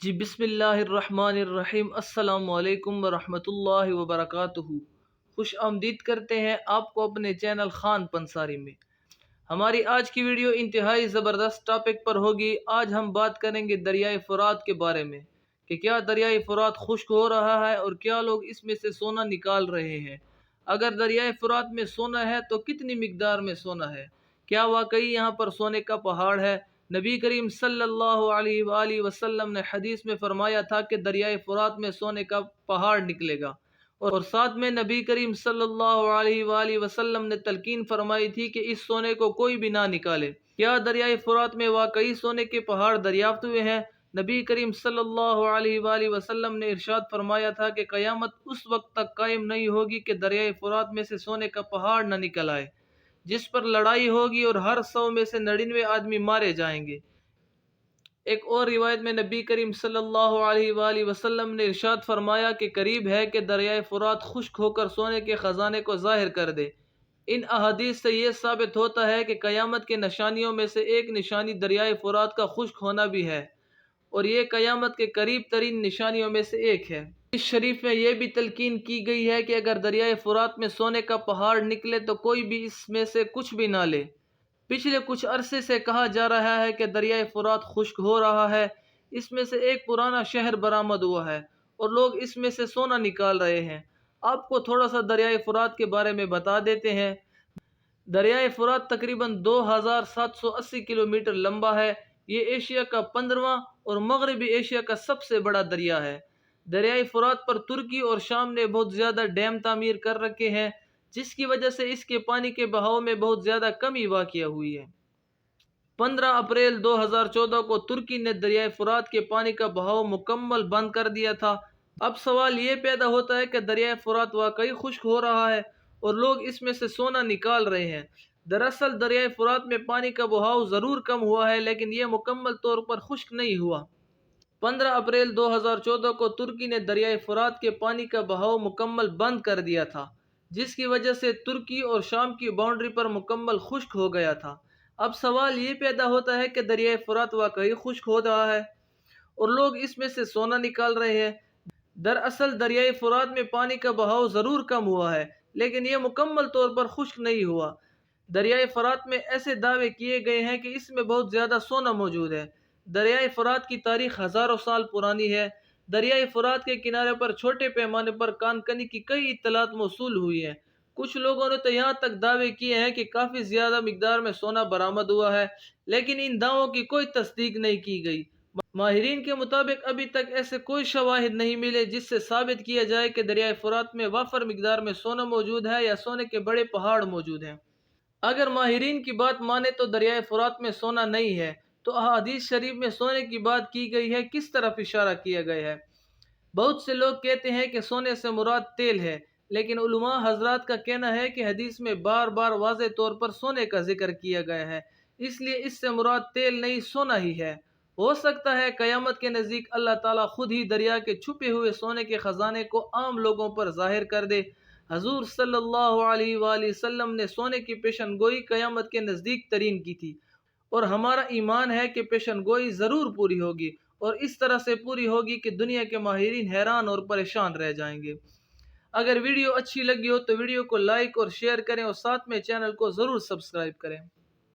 جی بسم اللہ الرحمن الرحیم۔ السلام علیکم ورحمۃ اللہ وبرکاتہ۔ خوش آمدید کرتے ہیں آپ کو اپنے چینل خان پنساری میں۔ ہماری آج کی ویڈیو انتہائی زبردست ٹاپک پر ہوگی۔ آج ہم بات کریں گے دریائے فرات کے بارے میں کہ کیا دریائے فرات خشک ہو رہا ہے اور کیا لوگ اس میں سے سونا نکال رہے ہیں۔ اگر دریائے فرات میں سونا ہے تو کتنی مقدار میں سونا ہے؟ کیا واقعی یہاں پر سونے کا پہاڑ ہے؟ نبی کریم صلی اللہ علیہ وآلہ وسلم نے حدیث میں فرمایا تھا کہ دریائے فرات میں سونے کا پہاڑ نکلے گا، اور ساتھ میں نبی کریم صلی اللہ علیہ وآلہ وسلم نے تلقین فرمائی تھی کہ اس سونے کو کوئی بھی نہ نکالے۔ کیا دریائے فرات میں واقعی سونے کے پہاڑ دریافت ہوئے ہیں؟ نبی کریم صلی اللہ علیہ وآلہ وسلم نے ارشاد فرمایا تھا کہ قیامت اس وقت تک قائم نہیں ہوگی کہ دریائے فرات میں سے سونے کا پہاڑ نہ نکل آئے، جس پر لڑائی ہوگی اور ہر 100 میں سے 99 آدمی مارے جائیں گے۔ ایک اور روایت میں نبی کریم صلی اللہ علیہ وآلہ وسلم نے ارشاد فرمایا کہ قریب ہے کہ دریائے فرات خشک ہو کر سونے کے خزانے کو ظاہر کر دے۔ ان احادیث سے یہ ثابت ہوتا ہے کہ قیامت کے نشانیوں میں سے ایک نشانی دریائے فرات کا خشک ہونا بھی ہے، اور یہ قیامت کے قریب ترین نشانیوں میں سے ایک ہے۔ اس شریف میں یہ بھی تلقین کی گئی ہے کہ اگر دریائے فرات میں سونے کا پہاڑ نکلے تو کوئی بھی اس میں سے کچھ بھی نہ لے۔ پچھلے کچھ عرصے سے کہا جا رہا ہے کہ دریائے فرات خشک ہو رہا ہے، اس میں سے ایک پرانا شہر برآمد ہوا ہے اور لوگ اس میں سے سونا نکال رہے ہیں۔ آپ کو تھوڑا سا دریائے فرات کے بارے میں بتا دیتے ہیں۔ دریائے فرات تقریباً 2780 کلومیٹر لمبا ہے۔ یہ ایشیا کا 15واں اور مغربی ایشیا کا سب سے بڑا دریا ہے۔ دریائے فرات پر ترکی اور شام نے بہت زیادہ ڈیم تعمیر کر رکھے ہیں، جس کی وجہ سے اس کے پانی کے بہاؤ میں بہت زیادہ کمی واقع ہوئی ہے۔ 15 اپریل 2014 کو ترکی نے دریائے فرات کے پانی کا بہاؤ مکمل بند کر دیا تھا۔ اب سوال یہ پیدا ہوتا ہے کہ دریائے فرات واقعی خشک ہو رہا ہے اور لوگ اس میں سے سونا نکال رہے ہیں۔ دراصل دریائے فرات میں پانی کا بہاؤ ضرور کم ہوا ہے، لیکن یہ مکمل طور پر خشک نہیں ہوا۔ 15 اپریل 2014 کو ترکی نے دریائے فرات کے پانی کا بہاؤ مکمل بند کر دیا تھا، جس کی وجہ سے ترکی اور شام کی باؤنڈری پر مکمل خشک ہو گیا تھا۔ اب سوال یہ پیدا ہوتا ہے کہ دریائے فرات واقعی خشک ہو رہا ہے اور لوگ اس میں سے سونا نکال رہے ہیں۔ دراصل دریائے فرات میں پانی کا بہاؤ ضرور کم ہوا ہے، لیکن یہ مکمل طور پر خشک نہیں ہوا۔ دریائے فرات میں ایسے دعوے کیے گئے ہیں کہ اس میں بہت زیادہ سونا موجود ہے۔ دریائے فرات کی تاریخ ہزاروں سال پرانی ہے۔ دریائے فرات کے کنارے پر چھوٹے پیمانے پر کان کنی کی کئی اطلاعات موصول ہوئی ہیں۔ کچھ لوگوں نے تو یہاں تک دعوے کیے ہیں کہ کافی زیادہ مقدار میں سونا برآمد ہوا ہے، لیکن ان دعووں کی کوئی تصدیق نہیں کی گئی۔ ماہرین کے مطابق ابھی تک ایسے کوئی شواہد نہیں ملے جس سے ثابت کیا جائے کہ دریائے فرات میں وافر مقدار میں سونا موجود ہے یا سونے کے بڑے پہاڑ موجود ہیں۔ اگر ماہرین کی بات مانے تو دریائے فرات میں سونا نہیں ہے، تو احادیث شریف میں سونے کی بات کی گئی ہے، کس طرف اشارہ کیا گیا ہے؟ بہت سے لوگ کہتے ہیں کہ سونے سے مراد تیل ہے، لیکن علماء حضرات کا کہنا ہے کہ حدیث میں بار بار واضح طور پر سونے کا ذکر کیا گیا ہے، اس لیے اس سے مراد تیل نہیں سونا ہی ہے۔ ہو سکتا ہے قیامت کے نزدیک اللہ تعالیٰ خود ہی دریا کے چھپے ہوئے سونے کے خزانے کو عام لوگوں پر ظاہر کر دے۔ حضور صلی اللہ علیہ وآلہ وسلم نے سونے کی پیشن گوئی قیامت کے نزدیک ترین کی تھی، اور ہمارا ایمان ہے کہ پیشن گوئی ضرور پوری ہوگی، اور اس طرح سے پوری ہوگی کہ دنیا کے ماہرین حیران اور پریشان رہ جائیں گے۔ اگر ویڈیو اچھی لگی ہو تو ویڈیو کو لائک اور شیئر کریں، اور ساتھ میں چینل کو ضرور سبسکرائب کریں۔